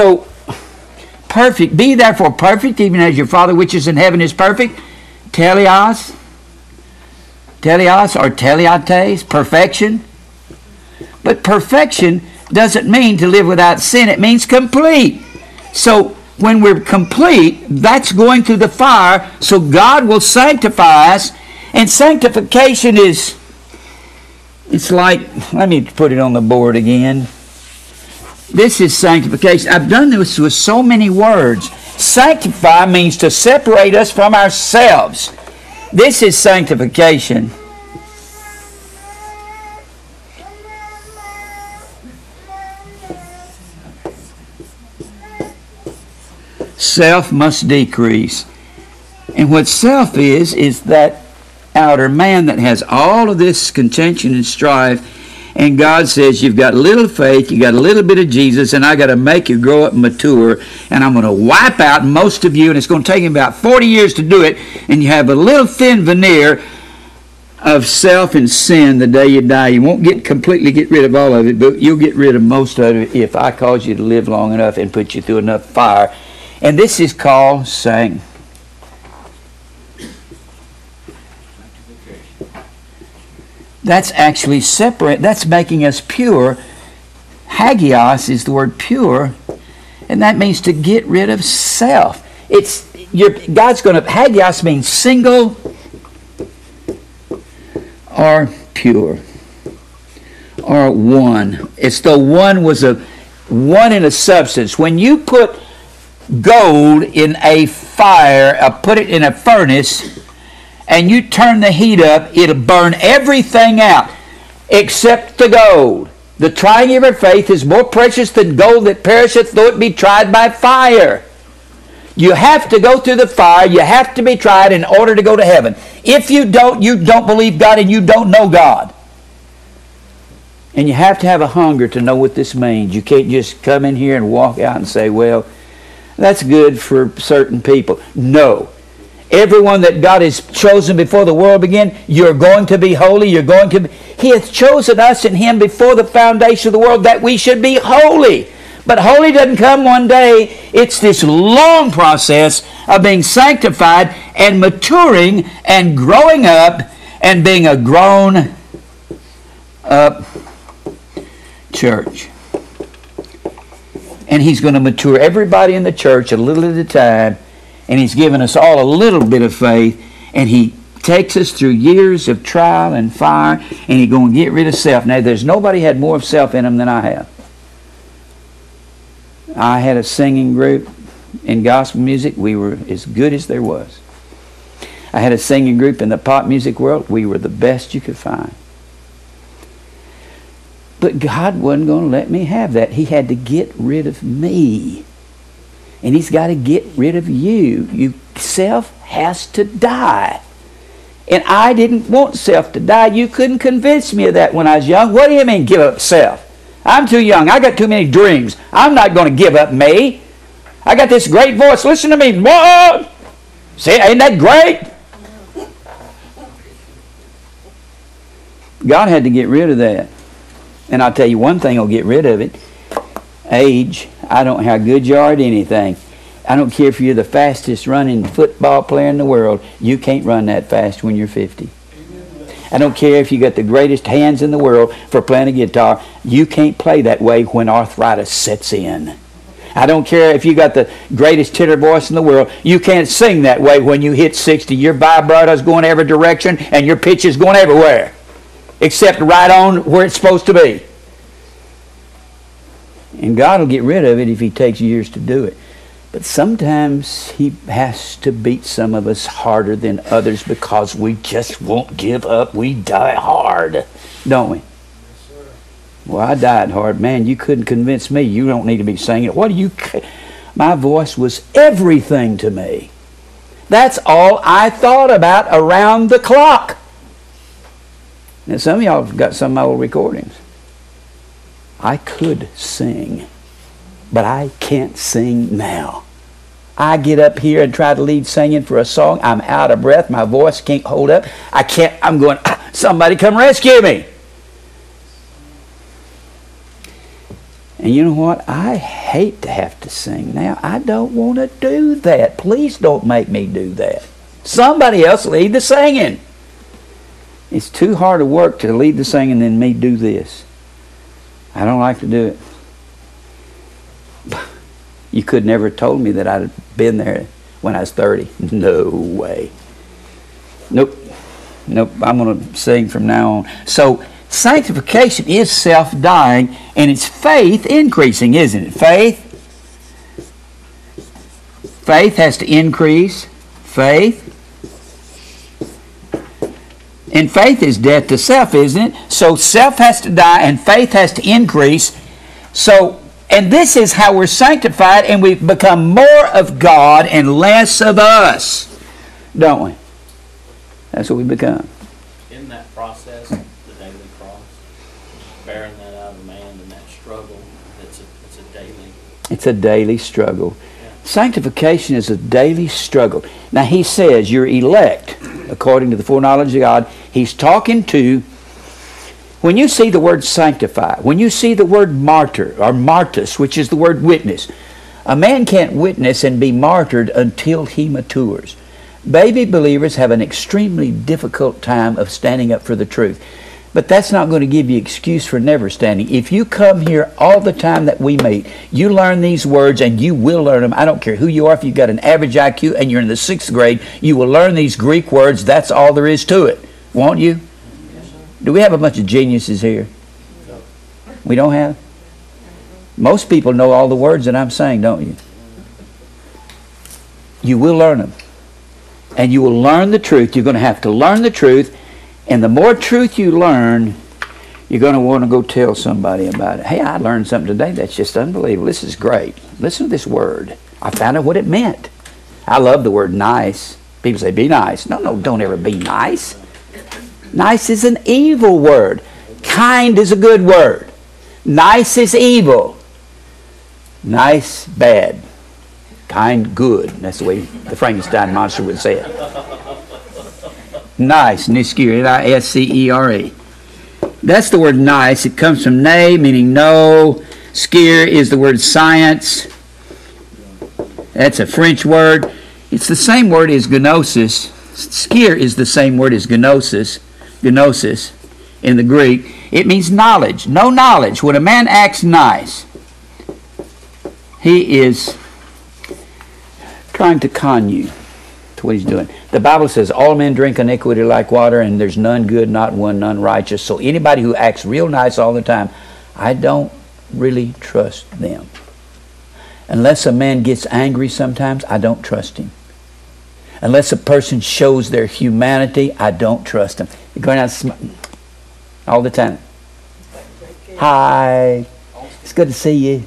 So, perfect. Be therefore perfect, even as your Father which is in heaven is perfect. Teleos. Teleos or teleates, perfection. But perfection doesn't mean to live without sin. It means complete. So when we're complete, that's going through the fire. So God will sanctify us. And sanctification is, it's like, let me put it on the board again. This is sanctification. I've done this with so many words. Sanctify means to separate us from ourselves. This is sanctification. Self must decrease. And what self is that outer man that has all of this contention and strife. And God says, you've got little faith, you got a little bit of Jesus, and I got to make you grow up and mature, and I'm going to wipe out most of you, and it's going to take you about 40 years to do it, and you have a little thin veneer of self and sin the day you die. You won't completely get rid of all of it, but you'll get rid of most of it if I cause you to live long enough and put you through enough fire. And this is called sanctification. That's actually separate. That's making us pure. Hagios is the word pure, and that means to get rid of self. God's going to. Hagios means single or pure or one. It's the one was a one in a substance. When you put gold in a fire, put it in a furnace, and you turn the heat up, it'll burn everything out except the gold. The trying of your faith is more precious than gold that perisheth, though it be tried by fire. You have to go through the fire. You have to be tried in order to go to heaven. If you don't believe God and you don't know God. And you have to have a hunger to know what this means. You can't just come in here and walk out and say, well, that's good for certain people. No. Everyone that God has chosen before the world began, you're going to be holy. He hath chosen us in Him before the foundation of the world that we should be holy. But holy doesn't come one day. It's this long process of being sanctified and maturing and growing up and being a grown up church. And He's going to mature everybody in the church a little at a time. And He's given us all a little bit of faith. And He takes us through years of trial and fire. And He's going to get rid of self. Now, there's nobody had more of self in them than I have. I had a singing group in gospel music. We were as good as there was. I had a singing group in the pop music world. We were the best you could find. But God wasn't going to let me have that. He had to get rid of me. And He's got to get rid of you. Self has to die. And I didn't want self to die. You couldn't convince me of that when I was young. What do you mean, give up self? I'm too young. I got too many dreams. I'm not going to give up me. I got this great voice. Listen to me. Whoa! See, ain't that great? God had to get rid of that. And I'll tell you one thing will get rid of it. Age. I don't know how good you are at anything. I don't care if you're the fastest running football player in the world. You can't run that fast when you're 50. I don't care if you got the greatest hands in the world for playing a guitar. You can't play that way when arthritis sets in. I don't care if you got the greatest tenor voice in the world. You can't sing that way when you hit 60. Your vibrato's going every direction and your pitch is going everywhere. Except right on where it's supposed to be. And God will get rid of it if He takes years to do it. But sometimes He has to beat some of us harder than others because we just won't give up. We die hard, don't we? Yes, sir. Well, I died hard. Man, you couldn't convince me. You don't need to be singing. What do you... My voice was everything to me. That's all I thought about around the clock. Now, some of y'all have got some of my old recordings. I could sing, but I can't sing now. I get up here and try to lead singing for a song. I'm out of breath. My voice can't hold up. I can't. I'm going, somebody come rescue me. And you know what? I hate to have to sing now. I don't want to do that. Please don't make me do that. Somebody else lead the singing. It's too hard of work to lead the singing than me do this. I don't like to do it. You could never have told me that I'd been there when I was 30. No way. Nope. Nope. I'm going to sing from now on. So, sanctification is self-dying, and it's faith increasing, isn't it? Faith has to increase. Faith. And faith is death to self, isn't it? So self has to die and faith has to increase. So, and this is how we're sanctified, and we become more of God and less of us. Don't we? That's what we become. In that process, the daily cross, bearing that out of man and that struggle, it's a daily. It's a daily struggle. Yeah. Sanctification is a daily struggle. Now he says you're elect according to the foreknowledge of God. He's talking to, when you see the word sanctify, when you see the word martyr or martus, which is the word witness, a man can't witness and be martyred until he matures. Baby believers have an extremely difficult time of standing up for the truth. But that's not going to give you excuse for never standing. If you come here all the time that we meet, you learn these words and you will learn them. I don't care who you are. If you've got an average IQ and you're in the 6th grade, you will learn these Greek words. That's all there is to it. Won't you? Do we have a bunch of geniuses here? We don't have? Most people know all the words that I'm saying, don't you? You will learn them. And you will learn the truth. You're going to have to learn the truth. And the more truth you learn, you're going to want to go tell somebody about it. Hey, I learned something today that's just unbelievable. This is great. Listen to this word. I found out what it meant. I love the word nice. People say, be nice. No, don't ever be nice. Nice is an evil word. Kind is a good word. Nice is evil. Nice, bad. Kind, good. That's the way the Frankenstein monster would say it. Nice, niskere, N-I-S-C-E-R-E. That's the word nice. It comes from ne, meaning no. Scere is the word science. That's a French word. It's the same word as gnosis. Scere is the same word as gnosis in the Greek. It means knowledge. No knowledge. When a man acts nice, he is trying to con you to what he's doing. The Bible says all men drink iniquity like water, and there's none good, not one, none righteous. So anybody who acts real nice all the time, I don't really trust them. Unless a man gets angry sometimes, I don't trust him. Unless a person shows their humanity, I don't trust them. You're going out all the time. Hi. It's good to see you.